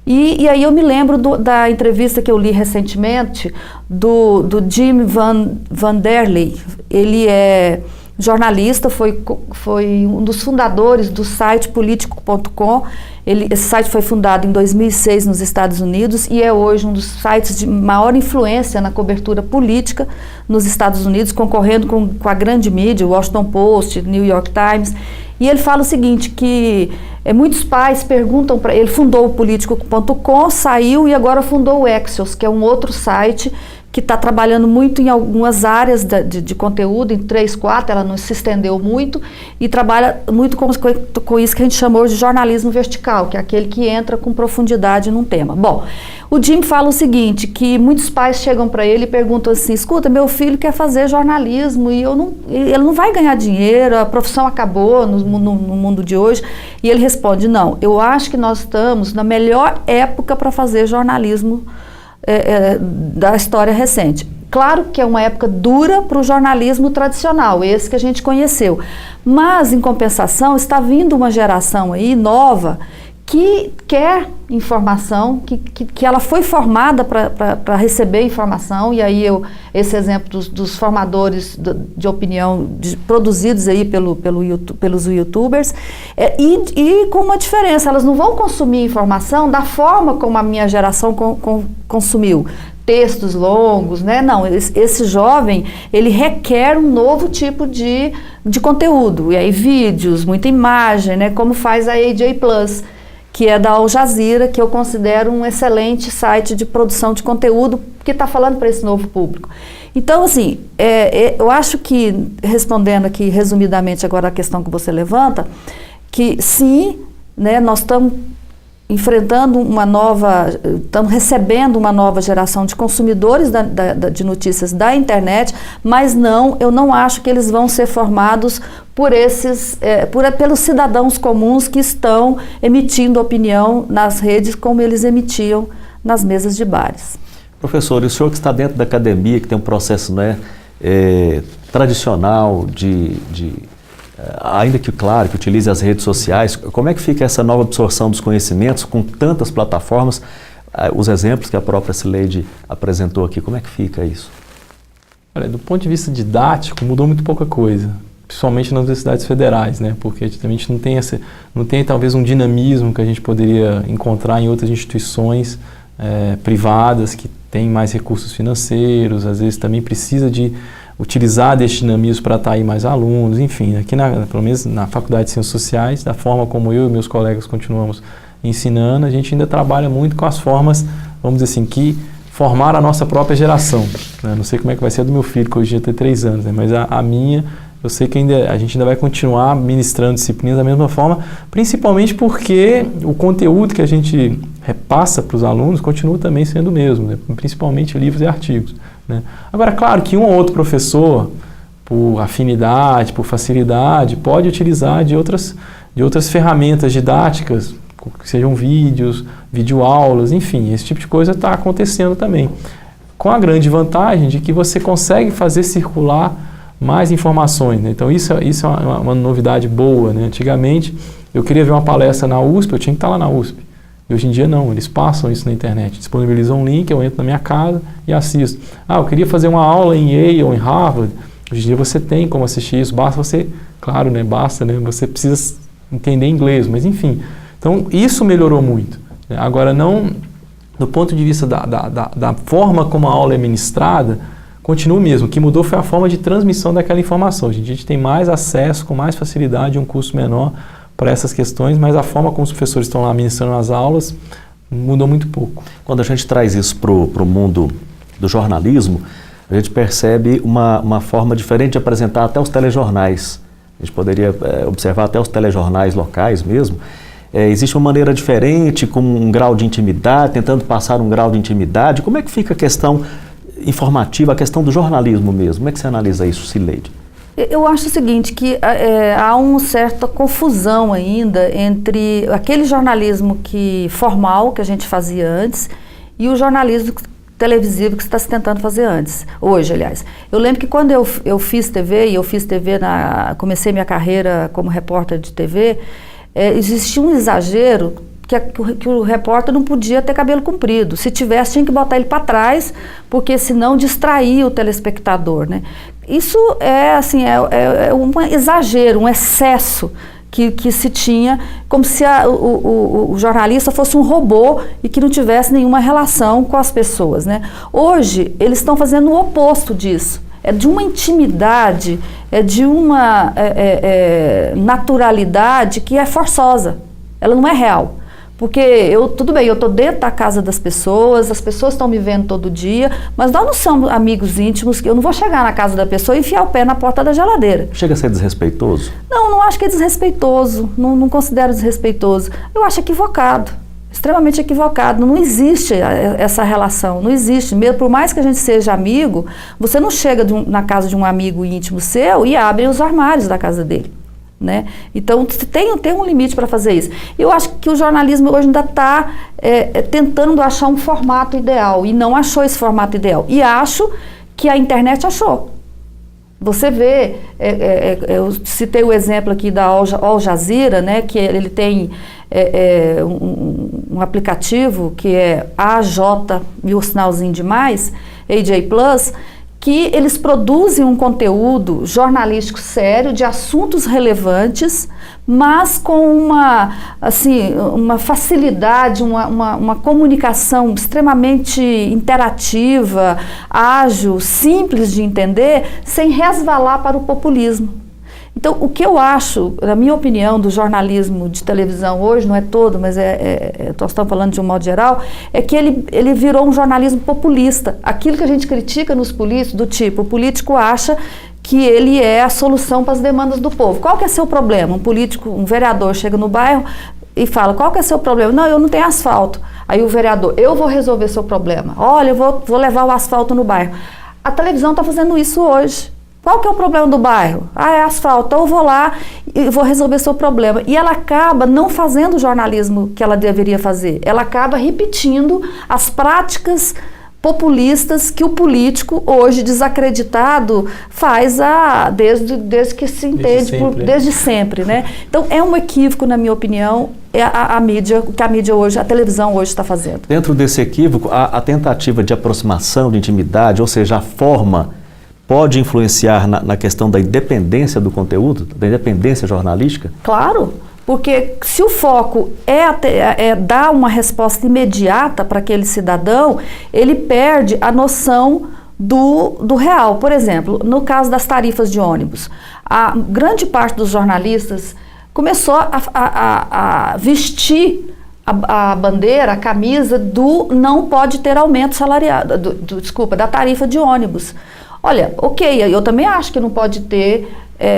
E aí eu me lembro da entrevista que eu li recentemente do Jim Van der Leyen. Ele é jornalista, foi um dos fundadores do site Politico.com. Esse site foi fundado em 2006 nos Estados Unidos e é hoje um dos sites de maior influência na cobertura política nos Estados Unidos, concorrendo com a grande mídia, o Washington Post, New York Times. E ele fala o seguinte, que muitos pais perguntam para ele, fundou o Politico.com, saiu e agora fundou o Axios, que é um outro site que está trabalhando muito em algumas áreas de conteúdo, em 3, 4, ela não se estendeu muito, e trabalha muito com isso que a gente chamou de jornalismo vertical, que é aquele que entra com profundidade num tema. Bom, o Jim fala o seguinte, que muitos pais chegam para ele e perguntam assim, escuta, meu filho quer fazer jornalismo e ele não vai ganhar dinheiro, a profissão acabou no mundo de hoje, e ele responde, não, eu acho que nós estamos na melhor época para fazer jornalismo da história recente. Claro que é uma época dura para o jornalismo tradicional, esse que a gente conheceu, mas em compensação está vindo uma geração aí nova que quer informação, que ela foi formada para receber informação, e aí esse exemplo dos formadores de opinião produzidos aí pelos youtubers, e com uma diferença, elas não vão consumir informação da forma como a minha geração consumiu, textos longos, né? Não, esse jovem, ele requer um novo tipo de conteúdo, e aí vídeos, muita imagem, né? Como faz a AJ Plus, que é da Al Jazeera, que eu considero um excelente site de produção de conteúdo, que está falando para esse novo público. Então, assim, eu acho que, respondendo aqui resumidamente agora a questão que você levanta, que sim, né, nós estamos enfrentando estamos recebendo uma nova geração de consumidores de notícias da internet, mas eu não acho que eles vão ser formados pelos cidadãos comuns que estão emitindo opinião nas redes como eles emitiam nas mesas de bares. Professor, e o senhor que está dentro da academia, que tem um processo, né, tradicional ainda que, claro, que utilize as redes sociais, como é que fica essa nova absorção dos conhecimentos com tantas plataformas, os exemplos que a própria Cileide apresentou aqui, como é que fica isso? Olha, do ponto de vista didático, mudou muito pouca coisa, principalmente nas universidades federais, né? Porque a gente não tem talvez um dinamismo que a gente poderia encontrar em outras instituições privadas que têm mais recursos financeiros, às vezes também precisa de utilizar deste dinamismo para atrair mais alunos, enfim, aqui pelo menos na Faculdade de Ciências Sociais, da forma como eu e meus colegas continuamos ensinando, a gente ainda trabalha muito com as formas, vamos dizer assim, que formaram a nossa própria geração. Né? Não sei como é que vai ser a do meu filho, que hoje já tem 3 anos, né? Mas a minha, eu sei que a gente ainda vai continuar ministrando disciplinas da mesma forma, principalmente porque o conteúdo que a gente repassa para os alunos continua também sendo o mesmo, né? Principalmente livros e artigos. Né? Agora, claro que um ou outro professor, por afinidade, por facilidade, pode utilizar de outras ferramentas didáticas, que sejam vídeos, videoaulas, enfim, esse tipo de coisa está acontecendo também. Com a grande vantagem de que você consegue fazer circular mais informações. Né? Então, isso é uma novidade boa. Né? Antigamente, eu queria ver uma palestra na USP, eu tinha que estar lá na USP. E hoje em dia não, eles passam isso na internet, disponibilizam um link, eu entro na minha casa e assisto. Eu queria fazer uma aula em Yale ou em Harvard. Hoje em dia você tem como assistir isso, basta você, claro, né, você precisa entender inglês, mas enfim. Então, isso melhorou muito. Né? Agora, não, do ponto de vista da forma como a aula é ministrada, continua o mesmo. O que mudou foi a forma de transmissão daquela informação. Hoje em dia a gente tem mais acesso, com mais facilidade, um custo menor para essas questões, mas a forma como os professores estão lá ministrando as aulas mudou muito pouco. Quando a gente traz isso para o mundo do jornalismo, a gente percebe uma forma diferente de apresentar até os telejornais. A gente poderia observar até os telejornais locais mesmo. Existe uma maneira diferente, com um grau de intimidade, tentando passar um grau de intimidade. Como é que fica a questão informativa, a questão do jornalismo mesmo? Como é que você analisa isso, Cileide? Eu acho o seguinte, que há uma certa confusão ainda entre aquele jornalismo formal que a gente fazia antes e o jornalismo televisivo que você está se tentando fazer hoje, aliás. Eu lembro que quando eu fiz TV, comecei minha carreira como repórter de TV, existia um exagero que o repórter não podia ter cabelo comprido. Se tivesse, tinha que botar ele para trás, porque senão distraía o telespectador, né? Isso é um exagero, um excesso que se tinha, como se o jornalista fosse um robô e que não tivesse nenhuma relação com as pessoas, né? Hoje, eles estão fazendo o oposto disso. É de uma intimidade, é de uma naturalidade que é forçosa. Ela não é real. Porque tudo bem, eu estou dentro da casa das pessoas, as pessoas estão me vendo todo dia, mas nós não somos amigos íntimos, que eu não vou chegar na casa da pessoa e enfiar o pé na porta da geladeira. Chega a ser desrespeitoso? Não acho que é desrespeitoso, não considero desrespeitoso. Eu acho equivocado, extremamente equivocado. Não existe essa relação, não existe. Mesmo por mais que a gente seja amigo, você não chega na casa de um amigo íntimo seu e abre os armários da casa dele. Né? Então, tem um limite para fazer isso. Eu acho que o jornalismo hoje ainda está tentando achar um formato ideal e não achou esse formato ideal. E acho que a internet achou. Você vê, eu citei o exemplo aqui da Al Jazeera, né, que ele tem um aplicativo que é AJ e o sinalzinho de mais, AJ Plus, que eles produzem um conteúdo jornalístico sério, de assuntos relevantes, mas com uma facilidade, uma comunicação extremamente interativa, ágil, simples de entender, sem resvalar para o populismo. Então, o que eu acho, na minha opinião, do jornalismo de televisão hoje, não é todo, mas nós estamos falando de um modo geral, é que ele virou um jornalismo populista. Aquilo que a gente critica nos políticos, do tipo, o político acha que ele é a solução para as demandas do povo. Qual que é seu problema? Um vereador chega no bairro e fala, qual que é seu problema? Não, eu não tenho asfalto. Aí o vereador, eu vou resolver seu problema. Olha, eu vou levar o asfalto no bairro. A televisão está fazendo isso hoje. Qual que é o problema do bairro? É asfalto. Então eu vou lá e vou resolver seu problema. E ela acaba não fazendo o jornalismo que ela deveria fazer. Ela acaba repetindo as práticas populistas que o político, hoje desacreditado, faz desde que se entende, desde sempre, né? Então é um equívoco, na minha opinião, a mídia, o que a mídia hoje, a televisão hoje está fazendo. Dentro desse equívoco, a tentativa de aproximação, de intimidade, ou seja, a forma, pode influenciar na questão da independência do conteúdo, da independência jornalística? Claro, porque se o foco é dar uma resposta imediata para aquele cidadão, ele perde a noção do real. Por exemplo, no caso das tarifas de ônibus, a grande parte dos jornalistas começou a vestir a bandeira, a camisa do não pode ter aumento salarial, da tarifa de ônibus. Olha, ok, eu também acho que não pode ter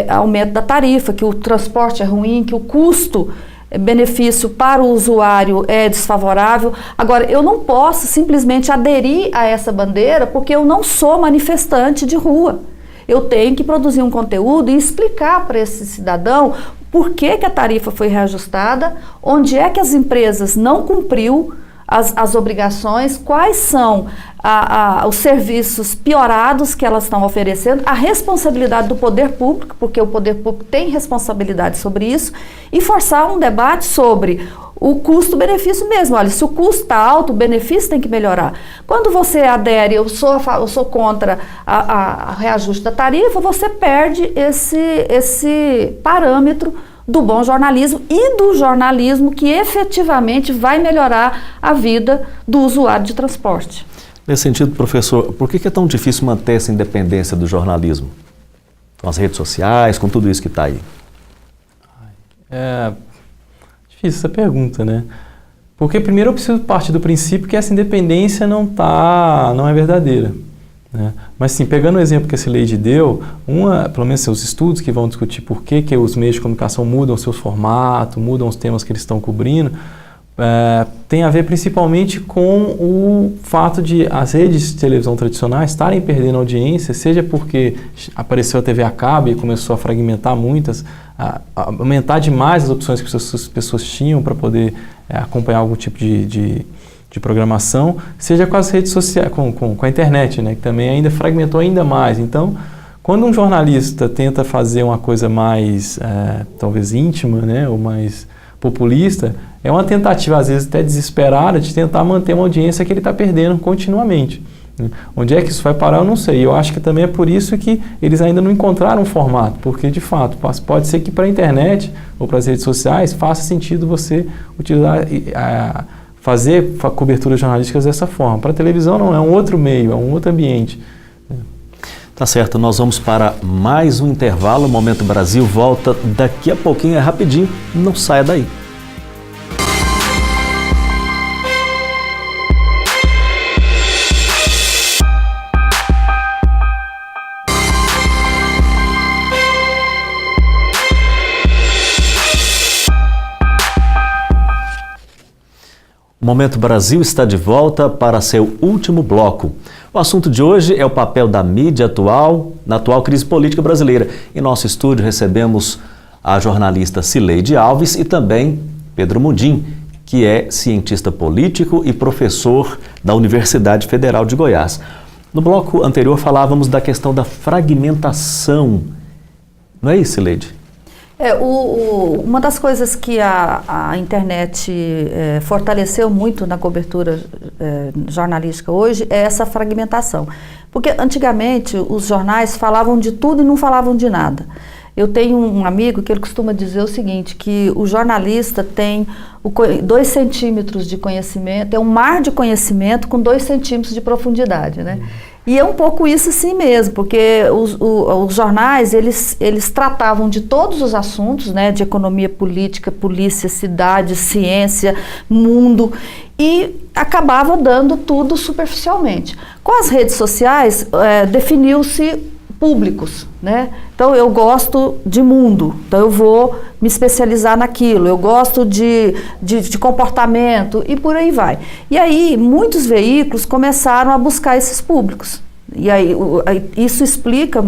aumento da tarifa, que o transporte é ruim, que o custo-benefício para o usuário é desfavorável. Agora, eu não posso simplesmente aderir a essa bandeira porque eu não sou manifestante de rua. Eu tenho que produzir um conteúdo e explicar para esse cidadão por que a tarifa foi reajustada, onde é que as empresas não cumpriu as obrigações, quais são os serviços piorados que elas estão oferecendo, a responsabilidade do poder público, porque o poder público tem responsabilidade sobre isso, e forçar um debate sobre o custo-benefício mesmo. Olha, se o custo está alto, o benefício tem que melhorar. Quando você adere, eu sou contra a reajuste da tarifa, você perde esse parâmetro do bom jornalismo e do jornalismo que efetivamente vai melhorar a vida do usuário de transporte. Nesse sentido, professor, por que é tão difícil manter essa independência do jornalismo? Com as redes sociais, com tudo isso que está aí. É difícil essa pergunta, né? Porque primeiro eu preciso partir do princípio que essa independência não é verdadeira. Né? Mas sim, pegando o exemplo que a Cileide deu, pelo menos os estudos que vão discutir por que os meios de comunicação mudam seus formatos, mudam os temas que eles estão cobrindo, tem a ver principalmente com o fato de as redes de televisão tradicionais estarem perdendo audiência, seja porque apareceu a TV a cabo e começou a fragmentar muitas, aumentar demais as opções que as pessoas tinham para poder acompanhar algum tipo de programação, seja com as redes sociais, com a internet, né, que também ainda fragmentou ainda mais. Então, quando um jornalista tenta fazer uma coisa mais, talvez íntima, né, ou mais populista, é uma tentativa, às vezes até desesperada, de tentar manter uma audiência que ele está perdendo continuamente. Onde é que isso vai parar, eu não sei. Eu acho que também é por isso que eles ainda não encontraram um formato, porque, de fato, pode ser que para a internet ou para as redes sociais faça sentido você utilizar, fazer coberturas jornalísticas dessa forma. Para a televisão não, é um outro meio, é um outro ambiente. Tá certo, nós vamos para mais um intervalo. O Momento Brasil volta daqui a pouquinho, é rapidinho, não saia daí. O Momento Brasil está de volta para seu último bloco. O assunto de hoje é o papel da mídia atual na atual crise política brasileira. Em nosso estúdio recebemos a jornalista Cileide Alves e também Pedro Mundim, que é cientista político e professor da Universidade Federal de Goiás. No bloco anterior falávamos da questão da fragmentação. Não é isso, Cileide? Uma das coisas que a internet fortaleceu muito na cobertura jornalística hoje é essa fragmentação. Porque antigamente os jornais falavam de tudo e não falavam de nada. Eu tenho um amigo que ele costuma dizer o seguinte, que o jornalista tem 2 centímetros de conhecimento, é um mar de conhecimento com 2 centímetros de profundidade, né? E é um pouco isso sim mesmo, porque os jornais, eles tratavam de todos os assuntos, né, de economia política, polícia, cidade, ciência, mundo, e acabava dando tudo superficialmente. Com as redes sociais, definiu-se públicos, né? Então eu gosto de mundo, então eu vou me especializar naquilo, eu gosto de comportamento e por aí vai. E aí muitos veículos começaram a buscar esses públicos. E aí isso explica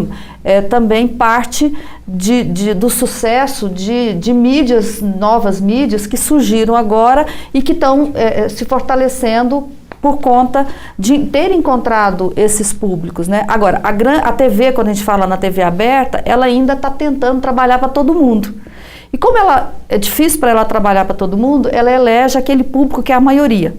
também parte do sucesso de mídias, novas mídias que surgiram agora e que estão se fortalecendo por conta de ter encontrado esses públicos, né? Agora, a TV, quando a gente fala na TV aberta, ela ainda está tentando trabalhar para todo mundo. E como é difícil para ela trabalhar para todo mundo, ela elege aquele público que é a maioria.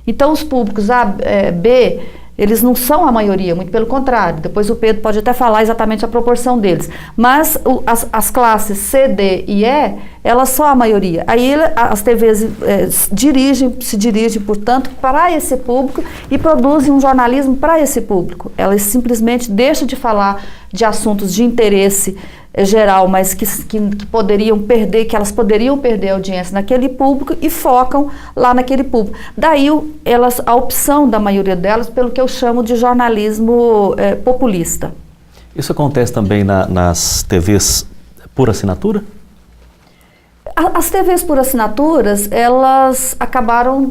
Então, os públicos A, B, eles não são a maioria, muito pelo contrário. Depois o Pedro pode até falar exatamente a proporção deles. Mas as classes C, D e E, elas são a maioria. Aí as TVs se dirigem, portanto, para esse público e produzem um jornalismo para esse público. Elas simplesmente deixam de falar de assuntos de interesse geral, mas que elas poderiam perder a audiência naquele público e focam lá naquele público. Daí a opção da maioria delas pelo que eu chamo de jornalismo populista. Isso acontece também nas TVs por assinatura? As TVs por assinaturas, elas acabaram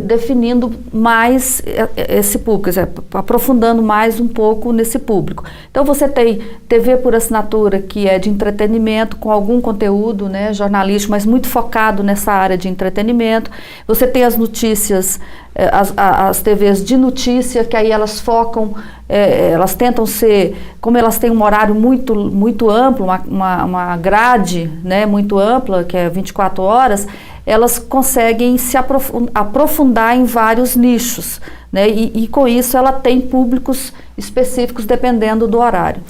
definindo mais esse público, quer dizer, aprofundando mais um pouco nesse público. Então você tem TV por assinatura, que é de entretenimento, com algum conteúdo, né, jornalístico, mas muito focado nessa área de entretenimento. Você tem as notícias, as TVs de notícia, que aí elas focam, elas tentam ser, como elas têm um horário muito amplo, uma grade, né, muito ampla, que é 24 horas, elas conseguem se aprofundar em vários nichos, né, e com isso ela tem públicos específicos dependendo do horário.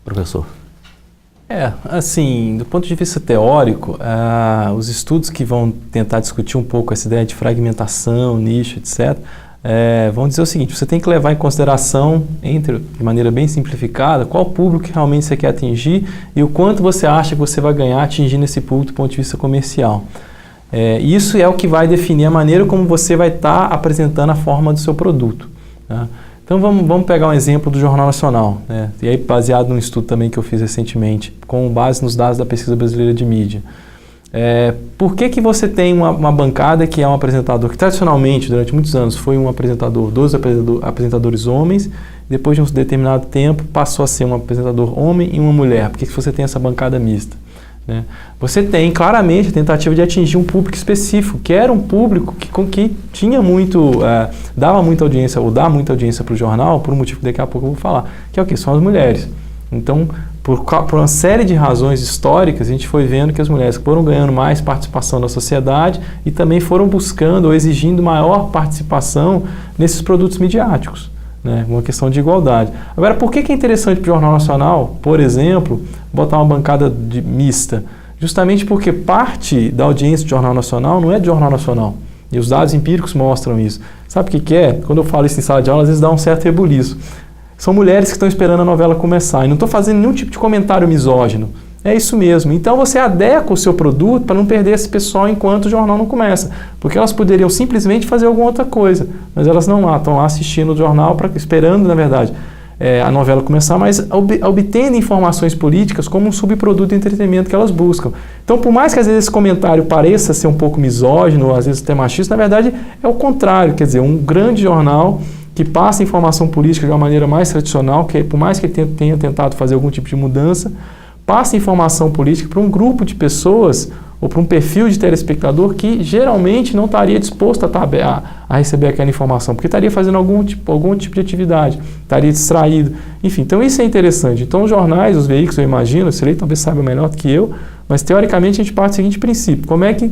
Professor. Assim, do ponto de vista teórico, os estudos que vão tentar discutir um pouco essa ideia de fragmentação, nicho, etc., vão dizer o seguinte: você tem que levar em consideração, de maneira bem simplificada, qual público que realmente você quer atingir e o quanto você acha que você vai ganhar atingindo esse público do ponto de vista comercial. Isso é o que vai definir a maneira como você vai estar apresentando a forma do seu produto, tá? Então vamos pegar um exemplo do Jornal Nacional, né? E aí baseado num estudo também que eu fiz recentemente, com base nos dados da Pesquisa Brasileira de Mídia. Por que você tem uma bancada que é um apresentador que tradicionalmente, durante muitos anos, foi um apresentador, 12 apresentadores homens, depois de um determinado tempo passou a ser um apresentador homem e uma mulher? Por que você tem essa bancada mista, né? Você tem claramente a tentativa de atingir um público específico, que era um público que tinha dava muita audiência, ou dá muita audiência para o jornal, por um motivo que daqui a pouco eu vou falar, que é o que? São as mulheres. Então, por uma série de razões históricas, a gente foi vendo que as mulheres foram ganhando mais participação na sociedade e também foram buscando ou exigindo maior participação nesses produtos midiáticos, né? Uma questão de igualdade. Agora, por que é interessante para o Jornal Nacional, por exemplo, botar uma bancada mista? Justamente porque parte da audiência do Jornal Nacional não é do Jornal Nacional. E os dados empíricos mostram isso. Sabe o que é? Quando eu falo isso em sala de aula, às vezes dá um certo rebuliço. São mulheres que estão esperando a novela começar. E não estou fazendo nenhum tipo de comentário misógino. É isso mesmo. Então você adequa o seu produto para não perder esse pessoal enquanto o jornal não começa. Porque elas poderiam simplesmente fazer alguma outra coisa. Mas elas não estão lá assistindo o jornal, esperando, na verdade, a novela começar, mas obtendo informações políticas como um subproduto de entretenimento que elas buscam. Então, por mais que às vezes esse comentário pareça ser um pouco misógino, ou às vezes até machista, na verdade é o contrário. Quer dizer, um grande jornal que passa informação política de uma maneira mais tradicional, que por mais que ele tenha tentado fazer algum tipo de mudança, passa informação política para um grupo de pessoas ou para um perfil de telespectador que geralmente não estaria disposto a receber aquela informação, porque estaria fazendo algum tipo de atividade, estaria distraído. Enfim, então isso é interessante. Então os jornais, os veículos, eu imagino, o Cirlei talvez saiba melhor do que eu, mas teoricamente a gente parte do seguinte princípio: como é que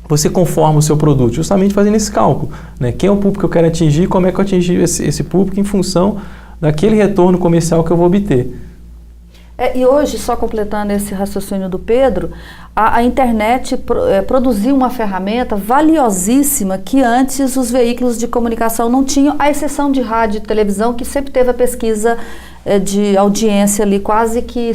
você conforma o seu produto? Justamente fazendo esse cálculo, né? Quem é o público que eu quero atingir, como é que eu atingir esse público em função daquele retorno comercial que eu vou obter. E hoje, só completando esse raciocínio do Pedro, a internet produziu uma ferramenta valiosíssima que antes os veículos de comunicação não tinham, à exceção de rádio e televisão, que sempre teve a pesquisa de audiência ali quase que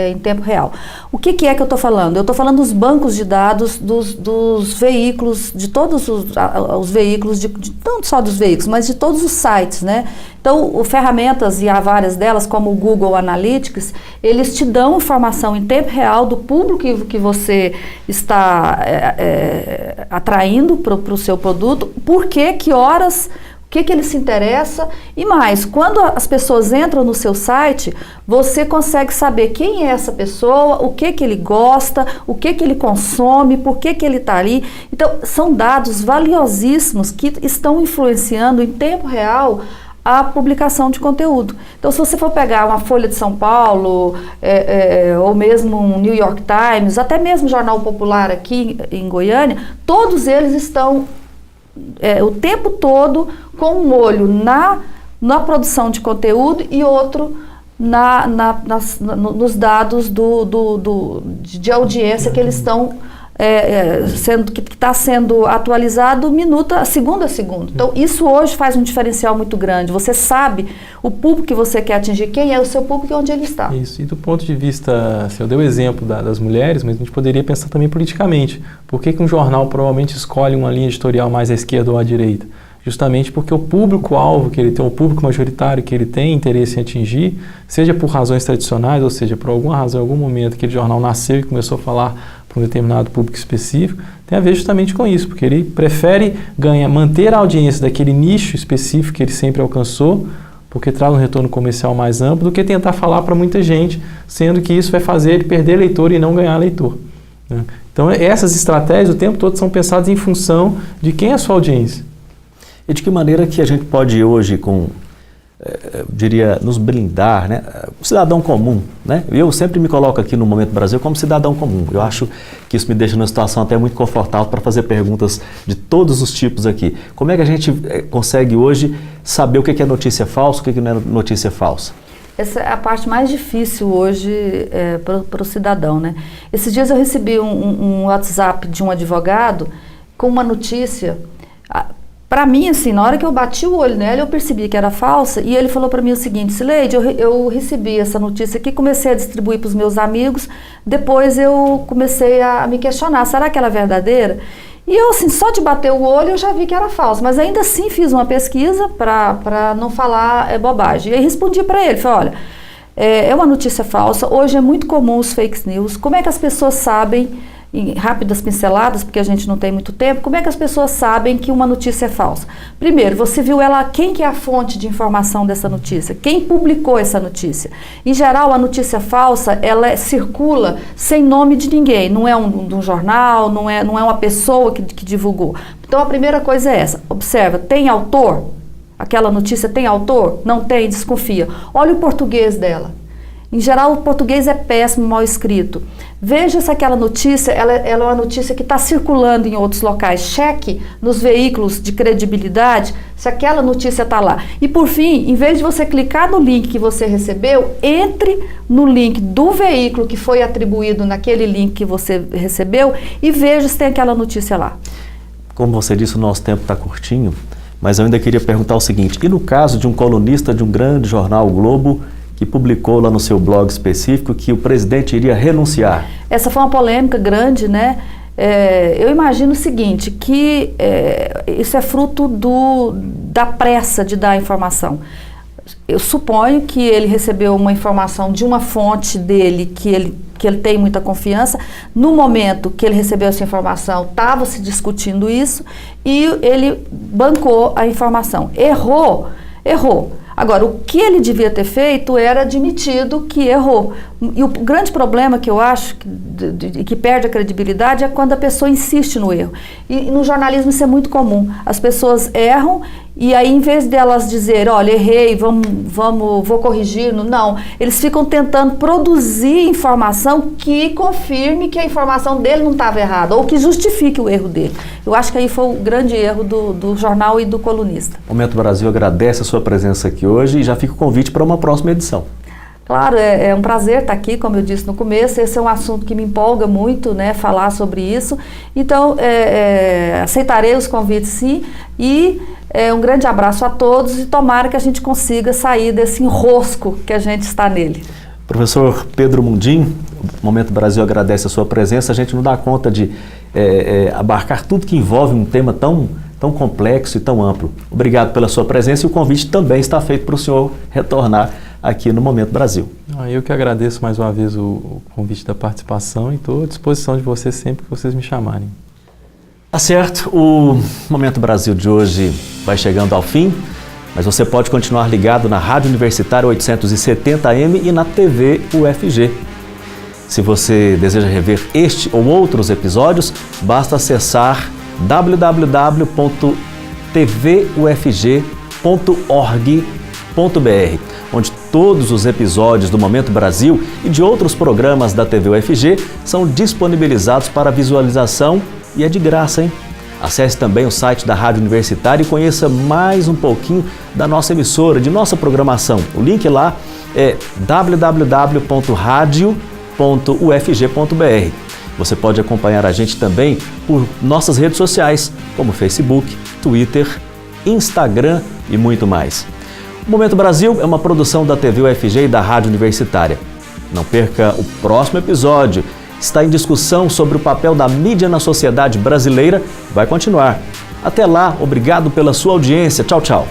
em tempo real. O que é que eu estou falando? Eu estou falando dos bancos de dados dos veículos, de todos os veículos, não só dos veículos, mas de todos os sites, né? Então, ferramentas, e há várias delas, como o Google Analytics, eles te dão informação em tempo real do público que você está atraindo para o seu produto, por que horas, o que ele se interessa, e mais, quando as pessoas entram no seu site, você consegue saber quem é essa pessoa, o que ele gosta, o que ele consome, por que ele está ali. Então, são dados valiosíssimos que estão influenciando em tempo real a publicação de conteúdo. Então, se você for pegar uma Folha de São Paulo, ou mesmo um New York Times, até mesmo Jornal Popular aqui em Goiânia, todos eles estão o tempo todo com um olho na produção de conteúdo e outro nos dados de audiência que eles estão que está sendo atualizado segundo a segundo. Então, isso hoje faz um diferencial muito grande. Você sabe o público que você quer atingir, quem é o seu público e onde ele está. Isso. E do ponto de vista, eu dei o exemplo das mulheres, mas a gente poderia pensar também politicamente. Por que um jornal provavelmente escolhe uma linha editorial mais à esquerda ou à direita? Justamente porque o público-alvo que ele tem, o público majoritário que ele tem interesse em atingir, seja por razões tradicionais, ou seja, por alguma razão, em algum momento, aquele jornal nasceu e começou a falar para um determinado público específico, tem a ver justamente com isso, porque ele prefere manter a audiência daquele nicho específico que ele sempre alcançou, porque traz um retorno comercial mais amplo, do que tentar falar para muita gente, sendo que isso vai fazer ele perder leitor e não ganhar leitor, né? Então, essas estratégias o tempo todo são pensadas em função de quem é a sua audiência. E de que maneira que a gente pode hoje, nos blindar, né? O cidadão comum, né? Eu sempre me coloco aqui no Momento Brasil como cidadão comum. Eu acho que isso me deixa numa situação até muito confortável para fazer perguntas de todos os tipos aqui. Como é que a gente consegue hoje saber o que é notícia falsa, o que não é notícia falsa? Essa é a parte mais difícil hoje para o cidadão, né? Esses dias eu recebi um WhatsApp de um advogado com uma notícia. Para mim, assim, na hora que eu bati o olho nela, eu percebi que era falsa, e ele falou para mim o seguinte: Cileide, eu recebi essa notícia aqui, comecei a distribuir para os meus amigos, depois eu comecei a me questionar, será que ela é verdadeira? E eu, assim, só de bater o olho, eu já vi que era falsa, mas ainda assim fiz uma pesquisa para não falar bobagem. E aí respondi para ele, falei, olha, é uma notícia falsa, hoje é muito comum os fake news, como é que as pessoas sabem, em rápidas pinceladas, porque a gente não tem muito tempo, como é que as pessoas sabem que uma notícia é falsa? Primeiro, você viu quem que é a fonte de informação dessa notícia? Quem publicou essa notícia? Em geral, a notícia falsa, ela circula sem nome de ninguém, não é um jornal, não é uma pessoa que divulgou. Então, a primeira coisa é essa, observa, tem autor? Aquela notícia tem autor? Não tem, desconfia. Olha o português dela. Em geral, o português é péssimo, mal escrito. Veja se aquela notícia, ela é uma notícia que está circulando em outros locais. Cheque nos veículos de credibilidade se aquela notícia está lá. E por fim, em vez de você clicar no link que você recebeu, entre no link do veículo que foi atribuído naquele link que você recebeu e veja se tem aquela notícia lá. Como você disse, o nosso tempo está curtinho, mas eu ainda queria perguntar o seguinte: e no caso de um colunista de um grande jornal, o Globo, que publicou lá no seu blog específico que o presidente iria renunciar? Essa foi uma polêmica grande, né? Eu imagino o seguinte, que isso é fruto da pressa de dar a informação. Eu suponho que ele recebeu uma informação de uma fonte dele que ele tem muita confiança. No momento que ele recebeu essa informação, estava se discutindo isso e ele bancou a informação. Errou. Agora, o que ele devia ter feito era admitido que errou. E o grande problema que eu acho que perde a credibilidade é quando a pessoa insiste no erro. E no jornalismo isso é muito comum. As pessoas erram e aí, em vez delas dizer, olha, errei, vou corrigir, não. Eles ficam tentando produzir informação que confirme que a informação dele não estava errada ou que justifique o erro dele. Eu acho que aí foi o grande erro do jornal e do colunista. O Momento Brasil agradece a sua presença aqui hoje e já fica o convite para uma próxima edição. Claro, é um prazer estar aqui, como eu disse no começo. Esse é um assunto que me empolga muito, né, falar sobre isso. Então, aceitarei os convites, sim, e um grande abraço a todos e tomara que a gente consiga sair desse enrosco que a gente está nele. Professor Pedro Mundim, o Momento Brasil agradece a sua presença. A gente não dá conta de abarcar tudo que envolve um tema tão complexo e tão amplo. Obrigado pela sua presença e o convite também está feito para o senhor retornar aqui no Momento Brasil. Eu que agradeço mais uma vez o convite da participação e estou à disposição de vocês sempre que vocês me chamarem. Tá certo, o Momento Brasil de hoje vai chegando ao fim, mas você pode continuar ligado na Rádio Universitária 870 AM e na TV UFG. Se você deseja rever este ou outros episódios, basta acessar www.tvufg.org.br, onde todos os episódios do Momento Brasil e de outros programas da TV UFG são disponibilizados para visualização e é de graça, hein? Acesse também o site da Rádio Universitária e conheça mais um pouquinho da nossa emissora, de nossa programação. O link lá é www.radio.ufg.br. Você pode acompanhar a gente também por nossas redes sociais, como Facebook, Twitter, Instagram e muito mais. O Momento Brasil é uma produção da TV UFG e da Rádio Universitária. Não perca o próximo episódio. Está em discussão sobre o papel da mídia na sociedade brasileira. Vai continuar. Até lá, obrigado pela sua audiência. Tchau, tchau.